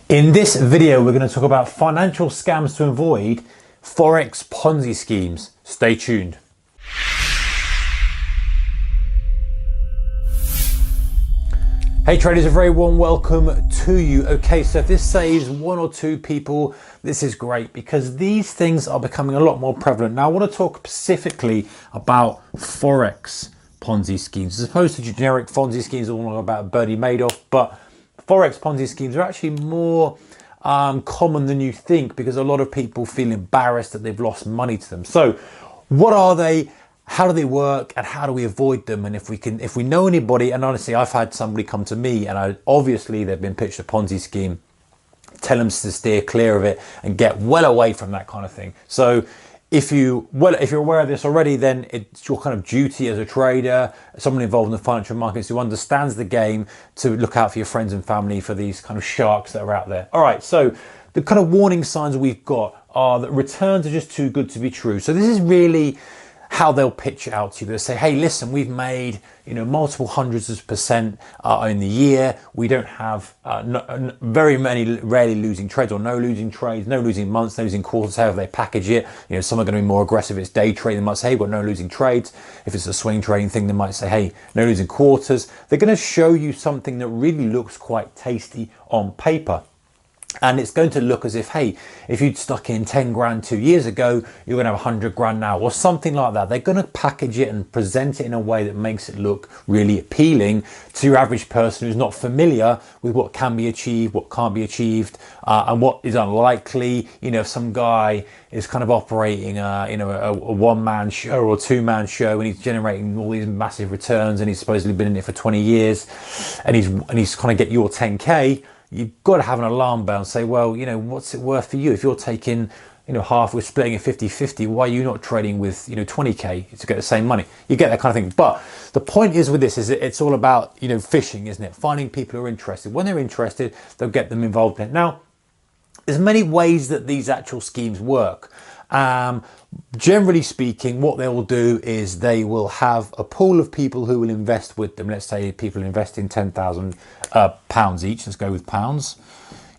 In this video, we're going to talk about financial scams to avoid, Forex Ponzi schemes. Stay tuned. Hey traders, a very warm welcome to you. Okay, so if this saves one or two people, this is great because these things are becoming a lot more prevalent. Now I want to talk specifically about Forex Ponzi schemes as opposed to generic Ponzi schemes all about Bernie Madoff, but Forex Ponzi schemes are actually more common than you think because a lot of people feel embarrassed that they've lost money to them. So what are they? How do they work and how do we avoid them? And if we know anybody, and honestly, I've had somebody come to me and obviously they've been pitched a Ponzi scheme, tell them to steer clear of it and get well away from that kind of thing. So if you're aware of this already, then it's your kind of duty as a trader, someone involved in the financial markets who understands the game, to look out for your friends and family for these kind of sharks that are out there. All right, so the kind of warning signs we've got are that returns are just too good to be true. So this is really how they'll pitch it out to you. They'll say, hey, listen, we've made multiple hundreds of percent in the year. We don't have very many rarely losing trades or no losing trades, no losing months, no losing quarters, however they package it. Some are going to be more aggressive. It's day trading. They might say, hey, we've got no losing trades. If it's a swing trading thing, they might say, hey, no losing quarters. They're going to show you something that really looks quite tasty on paper. And it's going to look as if, hey, if you'd stuck in 10 grand 2 years ago, you're going to have 100 grand now or something like that. They're going to package it and present it in a way that makes it look really appealing to your average person who's not familiar with what can be achieved, what can't be achieved, and what is unlikely. If some guy is kind of operating a one-man show or a two-man show and he's generating all these massive returns and he's supposedly been in it for 20 years and he's kind of get your 10K, you've got to have an alarm bell and say, well, what's it worth for you? If you're taking, half, we're splitting it 50-50, why are you not trading with, 20K to get the same money? You get that kind of thing. But the point is with this is it's all about, fishing, isn't it? Finding people who are interested. When they're interested, they'll get them involved in it. Now, there's many ways that these actual schemes work. Generally speaking, what they will do is they will have a pool of people who will invest with them. Let's say people invest in £10,000 each. Let's go with pounds.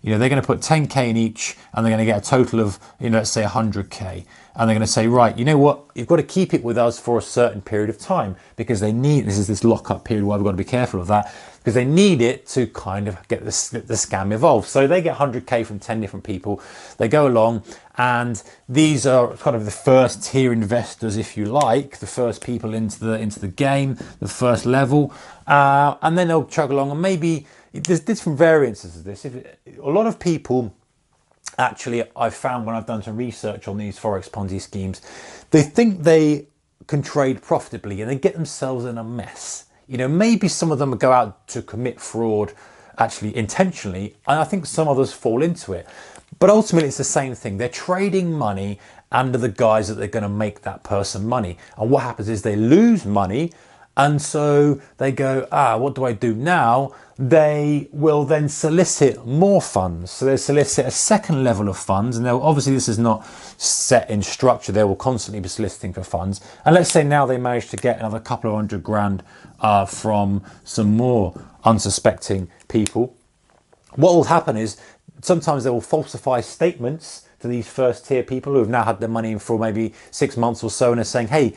They're going to put 10K in each and they're going to get a total of, let's say 100K. And they're going to say, right, you know what? You've got to keep it with us for a certain period of time because this lockup period where we've got to be careful of that because they need it to kind of get the scam evolved. So they get 100K from 10 different people. They go along and these are kind of the first tier investors, if you like, the first people into the game, the first level. And then they'll chug along and maybe there's different variances of this. A lot of people, actually, I've found when I've done some research on these Forex Ponzi schemes, they think they can trade profitably and they get themselves in a mess. Maybe some of them go out to commit fraud actually intentionally, and I think some others fall into it. But ultimately, it's the same thing. They're trading money under the guise that they're going to make that person money. And what happens is they lose money. And so they go, what do I do now? They will then solicit more funds. So they solicit a second level of funds. And obviously this is not set in structure. They will constantly be soliciting for funds. And let's say now they manage to get another couple of $100 grand from some more unsuspecting people. What will happen is sometimes they will falsify statements to these first tier people who have now had their money in for maybe 6 months or so and are saying, hey,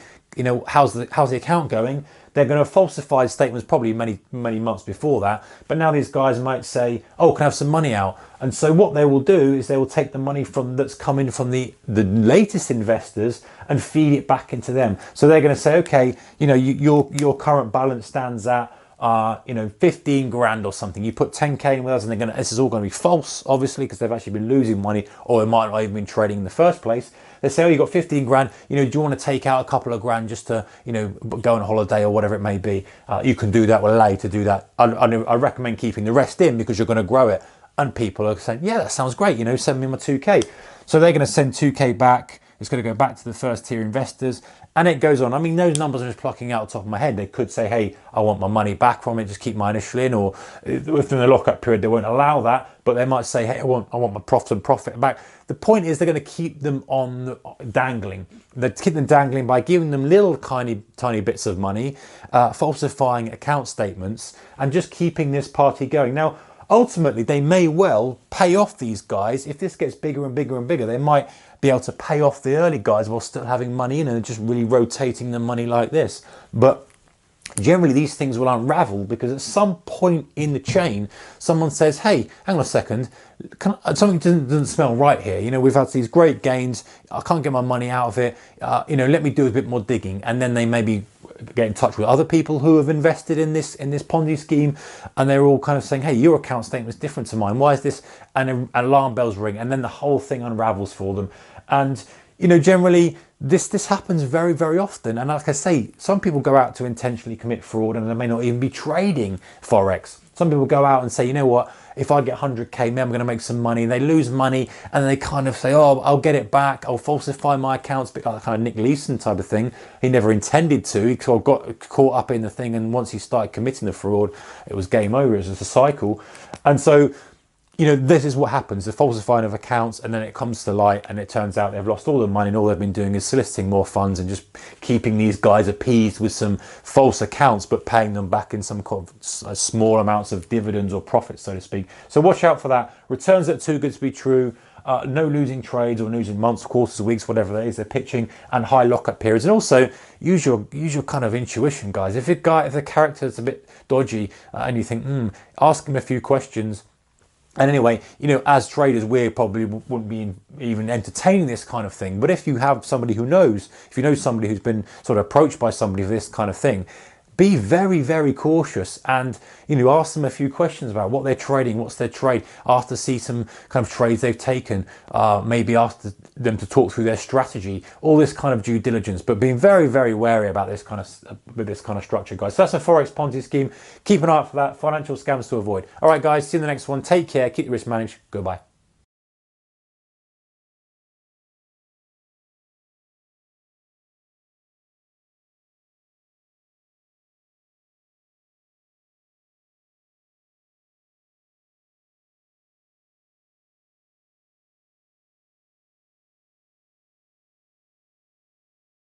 how's the account going? They're going to falsify statements probably many months before that. But now these guys might say, oh, can I have some money out? And so what they will do is they will take the money that's come in from the latest investors and feed it back into them. So they're going to say, okay, your current balance stands at 15 grand or something. You put 10K in with us and this is all going to be false, obviously, because they've actually been losing money or it might not even been trading in the first place. They say, oh, you got 15 grand, do you want to take out a couple of grand just to, go on holiday or whatever it may be? You can do that. We'll allow you to do that. I recommend keeping the rest in because you're going to grow it. And people are saying, yeah, that sounds great. Send me my 2K. So they're going to send 2K back. It's going to go back to the first tier investors and it goes on. I mean, those numbers are just plucking out the top of my head. They could say, hey, I want my money back from it, just keep my initial in, or within the lockup period, they won't allow that, but they might say, hey, I want my profit back. The point is they're going to keep them dangling. They keep them dangling by giving them little tiny bits of money, falsifying account statements and just keeping this party going. Now, ultimately they may well pay off these guys. If this gets bigger and bigger and bigger, they might be able to pay off the early guys while still having money in and just really rotating the money like this. But generally these things will unravel because at some point in the chain someone says, hey, hang on a second, something doesn't smell right here. You know, we've had these great gains, I can't get my money out of it, you know, let me do a bit more digging. And then they maybe get in touch with other people who have invested in this Ponzi scheme, and they're all kind of saying, hey, your account statement is different to mine, why is this? And alarm bells ring, and then the whole thing unravels for them. And you know, generally this happens very, very often. And like I say, some people go out to intentionally commit fraud and they may not even be trading Forex. Some people go out and say, you know what, if I get 100K, maybe I'm going to make some money. And they lose money and they kind of say, oh, I'll get it back. I'll falsify my accounts, but like kind of Nick Leeson type of thing. He never intended to. He sort of got caught up in the thing. And once he started committing the fraud, it was game over. It was just a cycle. And so, you know, this is what happens, the falsifying of accounts, and then it comes to light and it turns out they've lost all the money and all they've been doing is soliciting more funds and just keeping these guys appeased with some false accounts, but paying them back in some kind of small amounts of dividends or profits, so to speak. So watch out for that. Returns that are too good to be true, no losing trades or losing months, quarters, weeks, whatever that is they're pitching, and high lockup periods. And also use your kind of intuition, guys. If the character's a bit dodgy and you think, ask him a few questions. And anyway, you know, as traders, we probably wouldn't be even entertaining this kind of thing. But if you have somebody who knows, if you know somebody who's been sort of approached by somebody for this kind of thing, be very, very cautious and, you know, ask them a few questions about what they're trading, what's their trade, ask to see some kind of trades they've taken, maybe ask them to talk through their strategy, all this kind of due diligence, but being very, very wary about this kind of structure, guys. So that's a Forex Ponzi scheme. Keep an eye out for that, financial scams to avoid. All right, guys, see you in the next one. Take care, keep your risk managed. Goodbye.